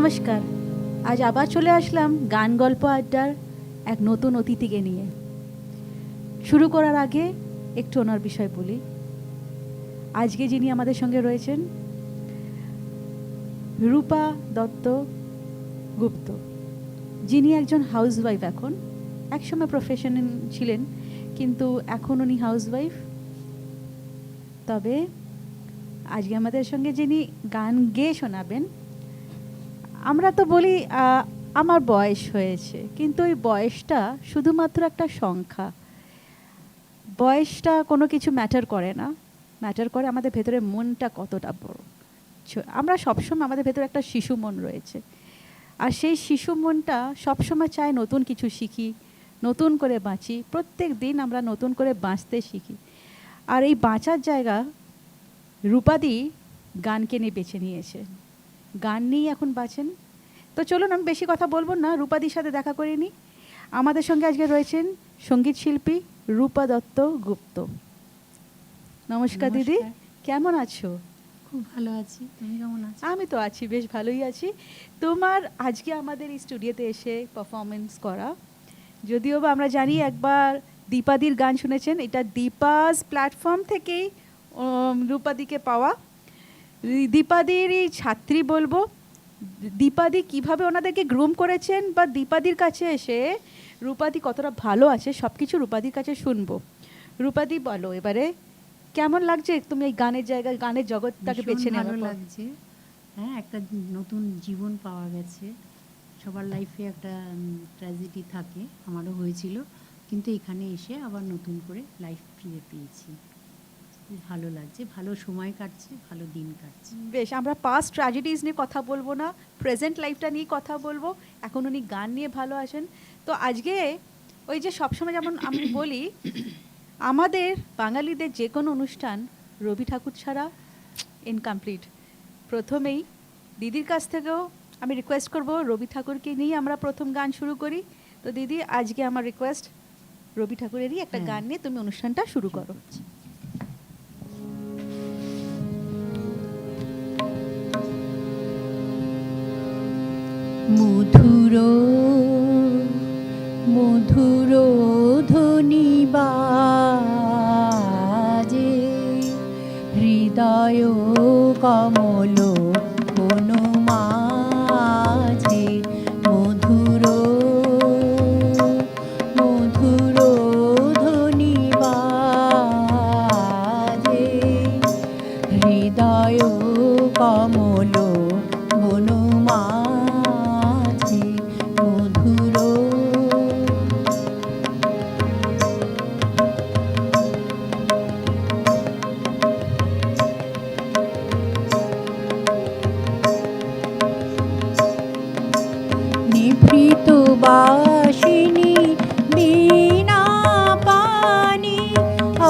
নমস্কার। আজ আবার চলে আসলাম গান গল্প আড্ডার এক নতুন অতিথিকে নিয়ে। শুরু করার আগে একটু ওনার বিষয় বলি। আজকে যিনি আমাদের সঙ্গে রয়েছেন রূপা দত্ত গুপ্ত, যিনি একজন হাউসওয়াইফ। এখন একসময় প্রফেশনে ছিলেন, কিন্তু এখন উনি হাউসওয়াইফ। তবে আজকে আমাদের সঙ্গে যিনি গান গেয়ে শোনাবেন, আমরা তো বলি আমার বয়স হয়েছে, কিন্তু ওই বয়সটা শুধুমাত্র একটা সংখ্যা। বয়সটা কোনো কিছু ম্যাটার করে না, ম্যাটার করে আমাদের ভেতরে মনটা কতটা বড়। আমরা সবসময় আমাদের ভেতরে একটা শিশু মন রয়েছে, আর সেই শিশু মনটা সবসময় চায় নতুন কিছু শিখি, নতুন করে বাঁচি। প্রত্যেক দিন আমরা নতুন করে বাঁচতে শিখি, আর এই বাঁচার জায়গা রূপাদি গানকে নিয়ে বেছে নিয়েছে। গান নিয়েই এখন বাঁচেন। তো চলুন, আমি বেশি কথা বলবো না, রূপাদির সাথে দেখা করে নিই। আমাদের সঙ্গে আজকে রয়েছেন সঙ্গীত শিল্পী রূপা দত্ত গুপ্ত। নমস্কার দিদি, কেমন আছো? খুব ভালো আছি, তুমি কেমন আছো? আমি তো আছি, বেশ ভালোই আছি। তোমার আজকে আমাদের এই স্টুডিওতে এসে পারফরমেন্স করা, যদিও বা আমরা জানি একবার দীপাদির গান শুনেছেন, এটা দীপাস প্ল্যাটফর্ম থেকেই রূপাদিকে পাওয়া। দীপাদির এই ছাত্রী বলবো। দীপাদি কিভাবে ওনাদেরকে গ্রুম করেছেন, বা দীপাদির কাছে এসে রূপাদি কতটা ভালো আছে, সব কিছু রূপাদির কাছে শুনবো। রূপাদি বলো এবারে, কেমন লাগছে তুমি এই গানের জায়গায়, গানের জগৎটাকে বেছে নেওয়ার পর? ভালো লাগছে। হ্যাঁ, একটা নতুন জীবন পাওয়া গেছে। সবার লাইফে একটা ট্র্যাজেডি থাকে, আমারও হয়েছিল, কিন্তু এখানে এসে আবার নতুন করে লাইফ ফিরে পেয়েছি। খুব ভালো লাগছে, ভালো সময় কাটছে, ভালো দিন কাটছে। বেশ, আমরা পাস্ট ট্র্যাজেডিজ নিয়ে কথা বলবো না, প্রেজেন্ট লাইফটা নিয়ে কথা বলবো। এখন উনি গান নিয়ে ভালো আছেন। তো আজকে ওই যে সবসময় যেমন আমি বলি, আমাদের বাঙালিদের যে কোনো অনুষ্ঠান রবি ঠাকুর ছাড়া ইনকমপ্লিট। প্রথমেই দিদির কাছ থেকেও আমি রিকোয়েস্ট করব, রবি ঠাকুরকে নিয়ে আমরা প্রথম গান শুরু করি। তো দিদি, আজকে আমার রিকোয়েস্ট, রবি ঠাকুরেরই একটা গান নিয়ে তুমি অনুষ্ঠানটা শুরু করো। মধুর মধুর ধ্বনি বাজে, হৃদয় কমল কোন মাঝে। মধুর মধুর ধ্বনি বাজে, হৃদয় কমল কোন মাঝে। মধুর নিভৃত বাসিনী বীণা পানি,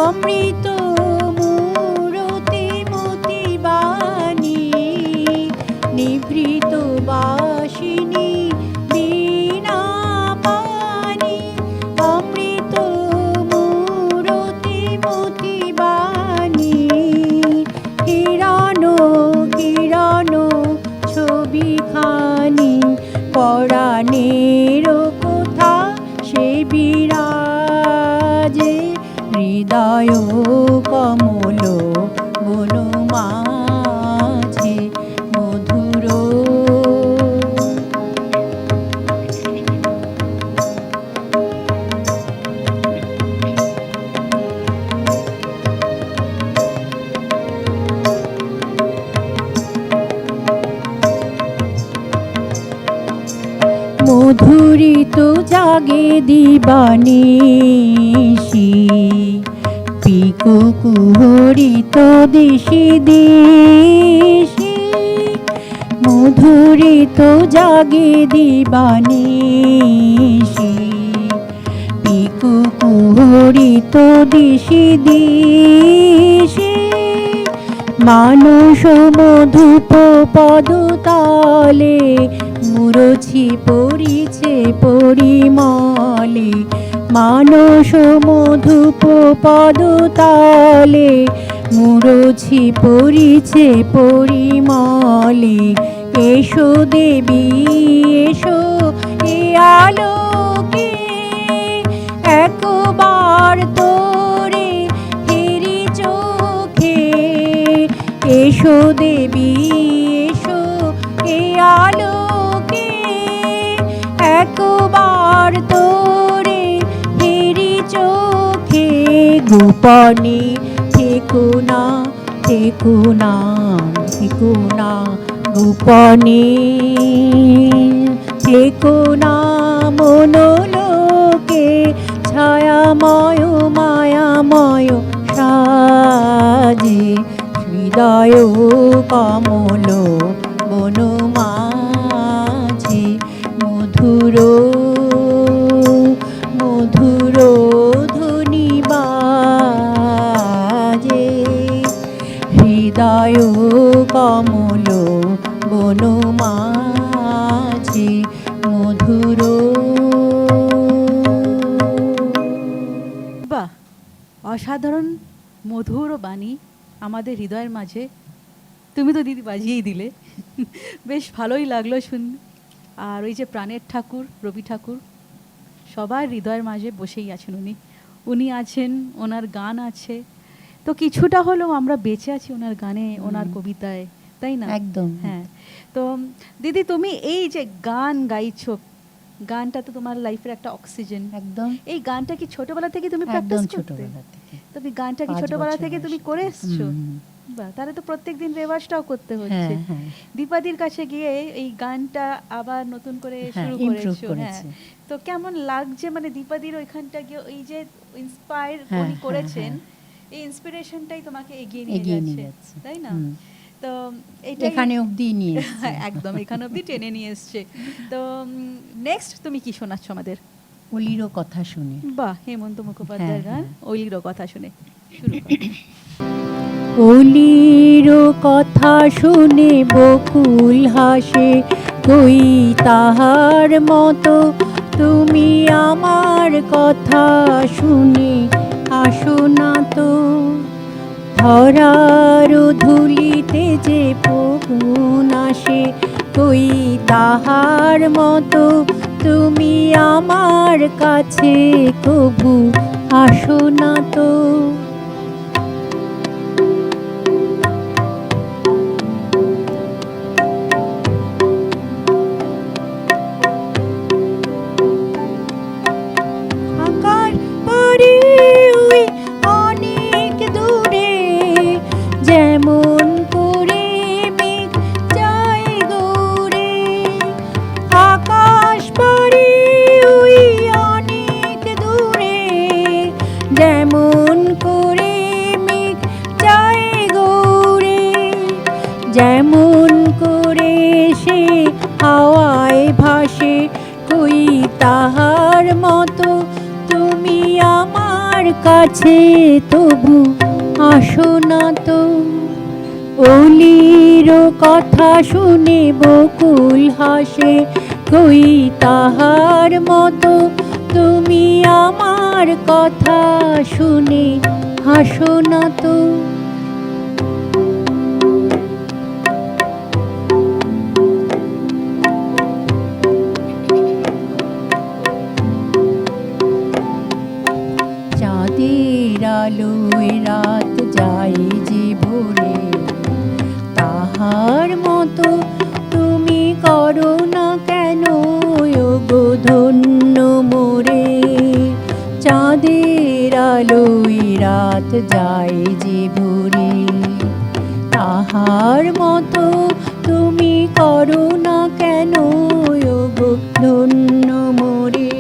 অমৃত মূরতি মতি বাণী। নিভৃত বাসিনী বীণা পানি, অমৃত মূরতি মতি বাণী। কিরণ কিরণ ছবিখানি, পরাণের কোথা সে বিরাজে। হৃদয় কমল বন মাঝে। মধুর মধুরিত জাগে দিবানিশি, পিকু কুহরিত দিশি দিশি। মধুরিত জাগে দিবানিশি, পিকু কুহরিত দিশি দিশি। মানস মধুপ পদতলে, মুরছি পড়িছে পরিমলে। মানস মধুপ পদতলে, মুরছি পড়িছে পরিমলে। এসো দেবী এসো এ আলোকে, একবার তোরে হেরি চোখে। এসো দেবী এসো এ আলোকে, একবার তোরে হেরি চোখে। গোপনে থেকো না থেকো না থেকো না, গোপনে থেকো না মনোলোকে। ছায়াময় মায়াময় সাজে, হৃদয় কমল বনমাঝে। মধুর মধুর ধ্বনি বাজে, হৃদয় কমল বনমাঝে মধুর। বাহ, অসাধারণ মধুর বাণী আমাদের হৃদয়ের মাঝে। তুমি তো দিদি বাজিয়েই দিলে, বেশ ভালোই লাগলো শুনতে। আর ওই যে প্রাণের ঠাকুর রবি ঠাকুর সবার হৃদয়ের মাঝে বসেই আছেন উনি। উনি আছেন, ওনার গান আছে, তো কিছুটা হলেও আমরা বেঁচে আছি ওনার গানে, ওনার কবিতায়, তাই না? একদম। হ্যাঁ। তো দিদি, তুমি এই যে গান গাইছো, গানটা তো তোমার লাইফের একটা অক্সিজেন। একদম এই গানটা কি ছোটবেলা থেকে তুমি একদম প্র্যাকটিস করতে? ছোটবেলা থেকে। তুমি গানটা কি 5 ছোটবেলা বছর থেকে তুমি বয়সে। করে এসছো? হুম। বাহ, তাহলে তো প্রত্যেকদিন রেওয়াজটাও করতে হচ্ছে। হ্যাঁ হ্যাঁ দীপাদির কাছে গিয়ে এই গানটা আবার নতুন করে হ্যাঁ, শুরু improve করেছো। হ্যাঁ, করেছি। তো কেমন লাগছে মানে দীপাদির ওইখানটা গিয়ে ওই যে ইন্সপায়ার হ্যাঁ, উনি হ্যাঁ, করেছেন, হ্যাঁ। এই ইন্সপিরেশনটাই তোমাকে এগিয়ে এগিয়ে নিয়ে নিয়ে যাচ্ছে, যাচ্ছে। তাই না? হুম। তো এটাই এখানে অবধি নিয়ে এসেছে। হ্যাঁ, একদম এখানে অবধি টেনে নিয়ে এসছে। তো নেক্সট তুমি কি শোনাচ্ছ আমাদের? অলিরও কথা শুনে। বাহ, হেমন্ত মুখোপাধ্যায়ের গান হ্যাঁ, ওইলিরও কথা শুনে শুরু করো। অলির কথা শুনে বকুল হাসে, কই তাহার মতো তুমি আমার কথা শুনে আসো না তো। ধরার ধুলিতে যে পগুন আসে, কই তাহার মতো তুমি আমার কাছে কভু আসো না তো। আকাশ পারে ওই অনেক দূরে, যেমন করে মেঘ যায় দূরে। আকাশ পারে ওই অনেক দূরে, যেমন করে মেঘ যায় গৌরে। যেমন করে সে হাওয়ায় ভাসে, কই তাহার মতো তুমি আমার কাছে তবু আসো না তো। অলির কথা শুনে বকুল হাসে, কই তাহার মতো তুমি আমার কথা শুনে হাসো না তো। চাঁদের আলোয় রাত যায় যে ভোরে, তাহার মতো তুমি করো না কেন ওগো ধন্য মোরে। চাঁদের আলোয় রাত যায় যে ভোরে, তাহার মতো তুমি করো না কেন ওগো ধন্য মোরে।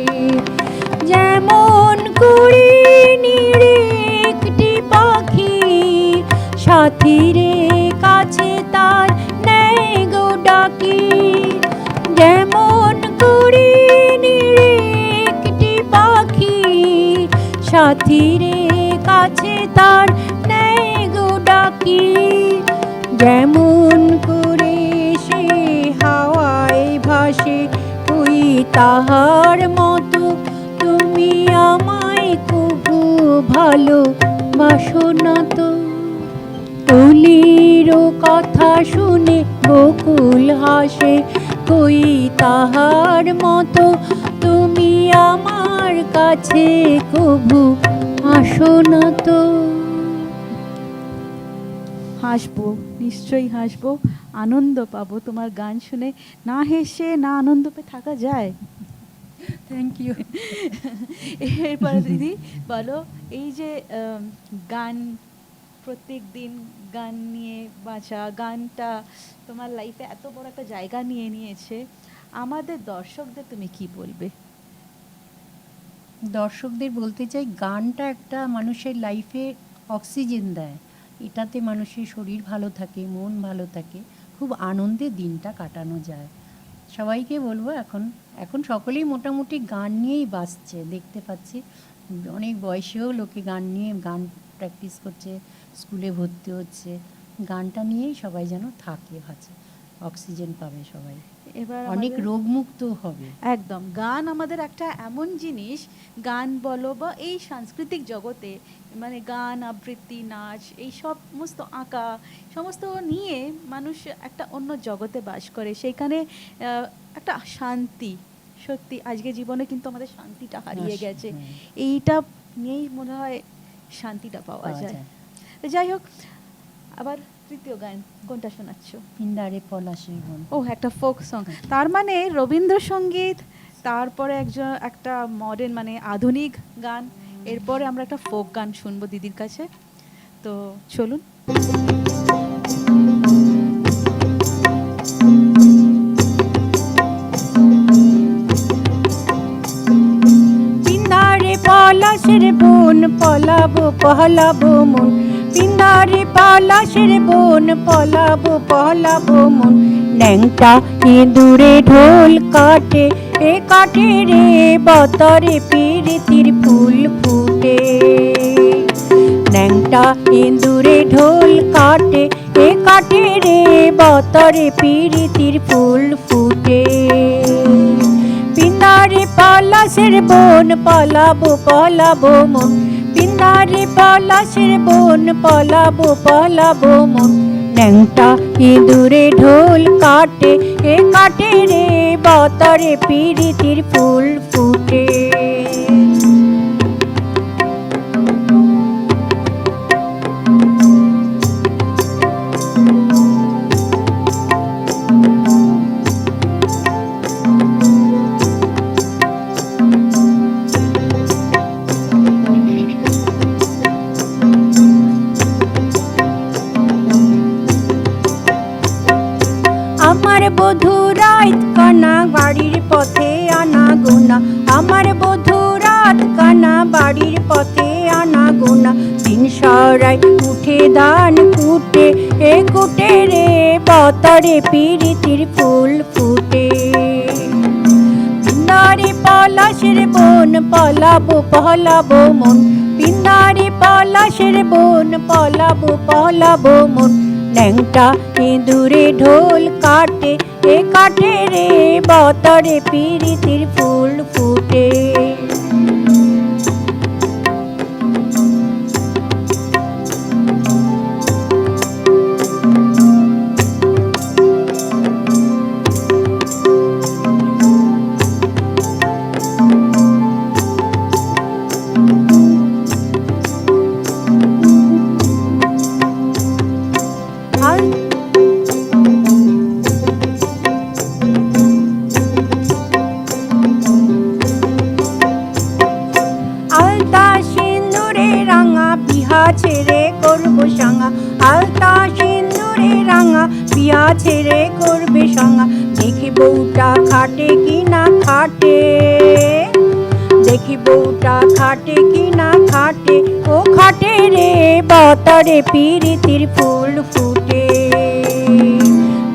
যেমন করে নিরে একটি পাখি সাথীরে কাছে তার নেয় গো ডাকি। যেমন করে নিরে একটি পাখি সাথীরে কাছে তার নেয় গো ডাকি। যেমন করে সে হাওয়ায় ভাসে, ওই তাহার মতো তুমি আমায় কবু ভালো বাসো না তো। অলির মনের কথা শুনে বকুল হাসে, কই তাহার মতো তুমি আমার কাছে কভু আসো না তো। হাসবো, নিশ্চয়ই হাসবো, আনন্দ পাবো তোমার গান শুনে। না হেসে না আনন্দ পেয়ে থাকা যায়? Thank you. এরপরে দিদি বলো, এই যে গান, প্রত্যেক দিন গান নিয়ে বাঁচা, গানটা তোমার লাইফে এত বড় একটা জায়গা নিয়ে নিয়েছে, আমাদের দর্শকদের তুমি কি বলবে? দর্শকদের বলতে চাই, গানটা একটা মানুষের লাইফে অক্সিজেন দেয়। এটাতে মানুষের শরীর ভালো থাকে, মন ভালো থাকে, খুব আনন্দে দিনটা কাটানো যায়। সবাইকে বলবো, এখন সকলেই মোটামুটি গান নিয়েই বাঁচছে, দেখতে পাচ্ছি অনেক বয়সেও লোকে গান নিয়ে গান প্র্যাকটিস করছে, স্কুলে ভর্তি হচ্ছে। গানটা নিয়েই সবাই যেন থাকে, বাঁচে, অক্সিজেন পাবে সবাই, এবার অনেক আমাদের- রোগমুক্ত হবে। একদম, গান আমাদের একটা এমন জিনিস, গান বলো বা এই সাংস্কৃতিক জগতে, মানে গান, আবৃত্তি, নাচ, এই সমস্ত আঁকা, সমস্ত নিয়ে মানুষ একটা অন্য জগতে বাস করে। সেইখানে একটা শান্তি, সত্যি আজকে জীবনে কিন্তু আমাদের শান্তিটা হারিয়ে গেছে, এইটা নিয়েই মনে হয় শান্তিটা পাওয়া যায়। তো যাই হোক, আবার তৃতীয় গান কোনটা শোনাচ্ছ? পিন্ডারে পলাশের বন। ও, একটা ফোক সং, তার মানে রবীন্দ্রসঙ্গীত, তারপরে একটা মডার্ন মানে আধুনিক গান, এরপরে আমরা একটা ফোক গান শুনবো দিদির কাছে। তো চলুন। পিন্দারে পলাশের বন পলাবো পহলাবো মন, পিন্দারে পলাশের বন পলাবো পহলাবো মন। ন্যাংটা ইঁদুরে ঢোল কাটে, এ কাটে রে বতরে পিরিতির ফুল ফুটে। ন্যাংটা ইঁদুরে ঢোল কাটে, এ কাটে রে বতরে পিরিতির ফুল ফুটে। পিন্দারে পলাশের বন পলাবো পলাবো মন, পিন্দারে পলাশের বন পলাবো পলাবো মন। ন্যাংটা ইঁদুরে ঢোল কাটে, এ কাটে রে বতরে পিরিতির ফুল ফুটে। আমার বধূ রাত কানা বাড়ির পথে আনা গোনা, আমার বধূ রাত কানা বাড়ির পথে আনা গোনা। দিন সরাই উঠে দান কুটে, এ কুটে রে বতরে পিরিতির ফুল ফুটে। পিন্দারে পলাশের বন পলাবো পহলাবো মন, পিন্দারে পলাশের বন পলাবো পহলাবো মন। ন্যাংটা ইঁদুরে ঢোল কাটে, এ কাটে রে বতরে পিরিতির ফুল ফুটে। আলতা সিন্দুরে রাঙা বিহা ছেড়ে করবো সাঙা, আলতা সিন্দুরে রাঙা বিহা ছেড়ে করবে সাঙা। দেখি বউটা খাটে কি না খাটে, দেখি বউটা খাটে কি না খাটে, ও খাটে রে বতরে পিরিতির ফুল ফুটে।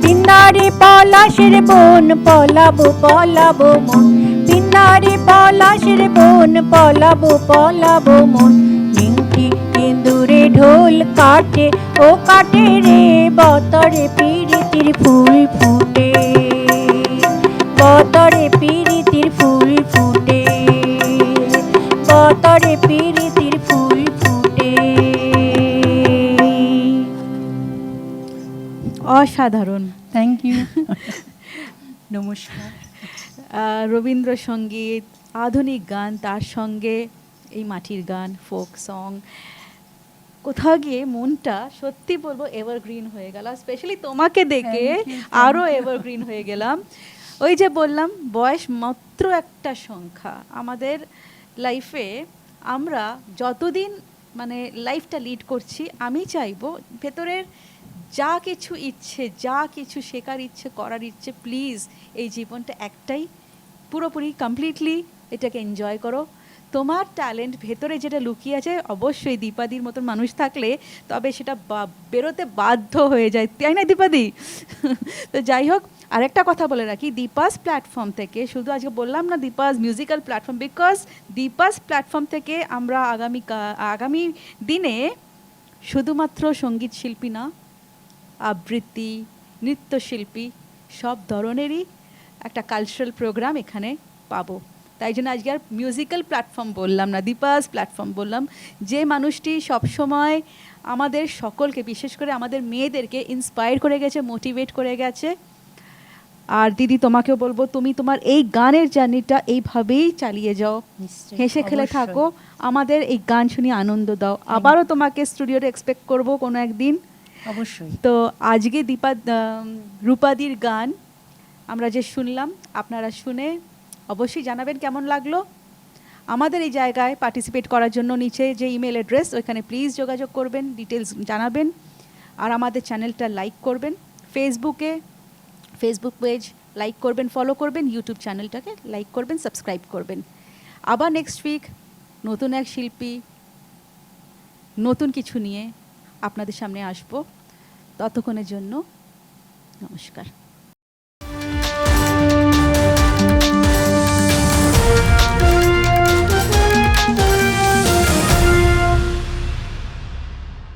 পিন্দারে পলাশের বন পলাবো পলাবো মন, পিন্দারে পলাশের বন পলাবো পলাবো মন। নিংটি ইঁদুরে ঢোল কাটে, ও কাটে রে বতরে পিরিতির ফুল ফুটে, বতরে পিরিতির ফুল ফুটে, বতরে পিরিতির ফুল ফুটে। অসাধারণ। Thank you. নমস্কার। রবীন্দ্রসঙ্গীত, আধুনিক গান, তার সঙ্গে এই মাটির গান, ফোক সং, কোথাও গিয়ে মনটা সত্যি বলবো এভারগ্রিন হয়ে গেল। স্পেশালি তোমাকে দেখে আরও এভারগ্রিন হয়ে গেলাম। ওই যে বললাম, বয়স মাত্র একটা সংখ্যা। আমাদের লাইফে আমরা যতদিন মানে লাইফটা লিড করছি, আমি চাইবো ভেতরের যা কিছু ইচ্ছে, যা কিছু শেখার ইচ্ছে, করার ইচ্ছে, প্লিজ এই জীবনটা একটাই, পুরোপুরি কমপ্লিটলি এটাকে এনজয় করো। তোমার ট্যালেন্ট ভেতরে যেটা লুকিয়ে আছে, অবশ্যই দীপাদির মতন মানুষ থাকলে তবে সেটা বেরোতে বাধ্য হয়ে যায়, তাই না দীপাদি? তো যাই হোক, আরেকটা কথা বলে রাখি, দীপাস প্ল্যাটফর্ম থেকে, শুধু আজকে বললাম না Deepa's musical platform, because Deepa's platform থেকে আমরা আগামী দিনে শুধুমাত্র সঙ্গীত শিল্পী না, আবৃত্তি, নৃত্যশিল্পী, সব ধরনেরই একটা কালচারাল প্রোগ্রাম এখানে পাবো। তাই জন্য আজকে আর মিউজিক্যাল প্ল্যাটফর্ম বললাম না, দীপাস প্ল্যাটফর্ম বললাম। যে মানুষটি সবসময় আমাদের সকলকে, বিশেষ করে আমাদের মেয়েদেরকে ইন্সপায়ার করে গেছে, মোটিভেট করে গেছে। আর দিদি, তোমাকেও বলবো, তুমি তোমার এই গানের জার্নিটা এইভাবেই চালিয়ে যাও, হেসে খেলে থাকো, আমাদের এই গান শুনে আনন্দ দাও। আবারও তোমাকে স্টুডিওতে এক্সপেক্ট করবো কোনো একদিন, অবশ্যই। তো আজকে রূপাদির গান আমরা যে শুনলাম, আপনারা শুনে অবশ্যই জানাবেন কেমন লাগলো। আমাদের এই জায়গায় পার্টিসিপেট করার জন্য নিচে যে ইমেল অ্যাড্রেস, ওইখানে প্লিজ যোগাযোগ করবেন, ডিটেলস জানাবেন। আর আমাদের চ্যানেলটা লাইক করবেন, ফেসবুক পেজ লাইক করবেন, ফলো করবেন, ইউটিউব চ্যানেলটাকে লাইক করবেন, সাবস্ক্রাইব করবেন। আবার নেক্সট উইক নতুন এক শিল্পী, নতুন কিছু নিয়ে আপনাদের সামনে আসবো। ততক্ষণের জন্য নমস্কার।